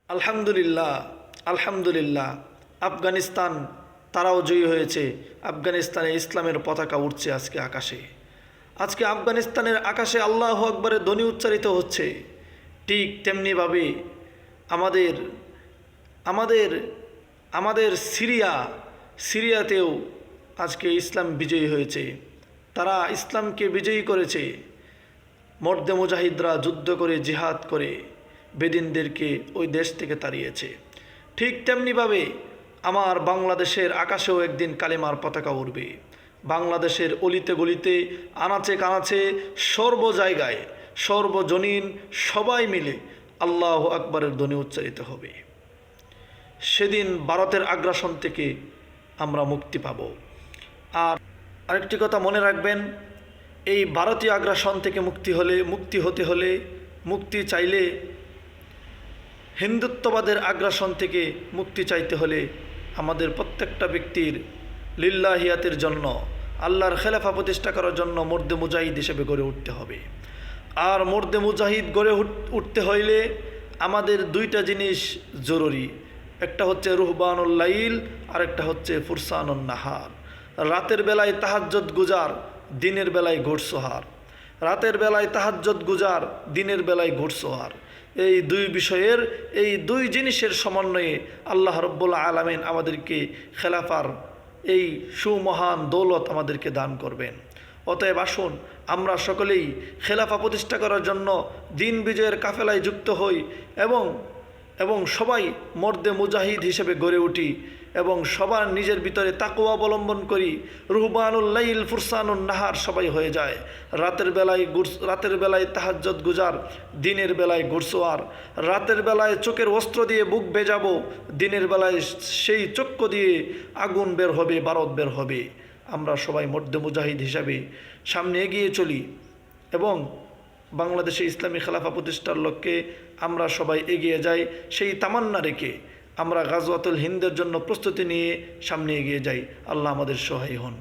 আলহামদুলিল্লাহ, আলহামদুলিল্লাহ। আফগানিস্তান তারাও জয়ী হয়েছে। আফগানিস্তানে ইসলামের পতাকা উঠছে আজকে আকাশে। আজকে আফগানিস্তানের আকাশে আল্লাহু আকবরের ধ্বনি উচ্চারিত হচ্ছে। ঠিক তেমনিভাবে আমাদের আমাদের আমাদের সিরিয়াতেও আজকে ইসলাম বিজয়ী হয়েছে। তারা ইসলামকে বিজয়ী করেছে। মর্দে মুজাহিদরা যুদ্ধ করে জিহাদ করে বেদিনদেরকে ওই দেশ থেকে তাড়িয়েছে। ঠিক তেমনিভাবে আমার বাংলাদেশের আকাশেও একদিন কালেমার পতাকা উড়বে। বাংলাদেশের অলিতে গলিতে, আনাচে কানাচে, সর্ব জায়গায়, সর্বজনীন সবাই মিলে আল্লাহু আকবরের ধ্বনি উচ্চারিত হবে। সেদিন ভারতের আগ্রাসন থেকে আমরা মুক্তি পাব। আর আরেকটি কথা মনে রাখবেন, এই ভারতীয় আগ্রাসন থেকে মুক্তি চাইলে, হিন্দুত্ববাদের আগ্রাসন থেকে মুক্তি চাইতে হলে আমাদের প্রত্যেকটা ব্যক্তির লিল্লাহিয়াতের জন্য, আল্লাহর খেলাফা প্রতিষ্ঠা করার জন্য মর্দে মুজাহিদ হিসেবে গড়ে উঠতে হবে। আর মর্দে মুজাহিদ গড়ে উঠতে হইলে আমাদের দুইটা জিনিস জরুরি। একটা হচ্ছে রুহবানুল লাইল, আর একটা হচ্ছে ফুরসানুন নাহার। রাতের বেলায় তাহাজ্জুদ গুজার, দিনের বেলায় ঘোড়সোহার। রাতের বেলায় তাহাজ্জুদ গুজার, দিনের বেলায় ঘোড়সোহার। এই দুই বিষয়ের, এই দুই জিনিসের সমন্বয়ে আল্লাহ রব্বুল আলামিন আমাদেরকে খেলাফার এই সুমহান দৌলত আমাদেরকে দান করবেন। অতএব আসুন আমরা সকলেই খেলাফা প্রতিষ্ঠা করার জন্য দিন বিজয়ের কাফেলায় যুক্ত হই এবং সবাই মর্দে মুজাহিদ হিসেবে গড়ে উঠি এবং সবার নিজের ভিতরে তাকওয়া অবলম্বন করি। রুহবানুল লাইল ফুরসানুন নাহার সবাই হয়ে যায়। রাতের বেলায় তাহাজ্জুদ গুজার, দিনের বেলায় ঘোড়সওয়ার। রাতের বেলায় চোখের অস্ত্র দিয়ে বুক ভেজাবো, দিনের বেলায় সেই চক্ষু দিয়ে আগুন বের হবে, বারদ বের হবে। আমরা সবাই মর্দে মুজাহিদ হিসাবে সামনে এগিয়ে চলি এবং বাংলাদেশে ইসলামী খেলাফা প্রতিষ্ঠার লক্ষ্যে আমরা সবাই এগিয়ে যাই। সেই তামান্না রেখে আমরা গাজওয়াতুল হিন্দের জন্য প্রস্তুতি নিয়ে সামনে এগিয়ে যাই। আল্লাহ আমাদের সহায় হন।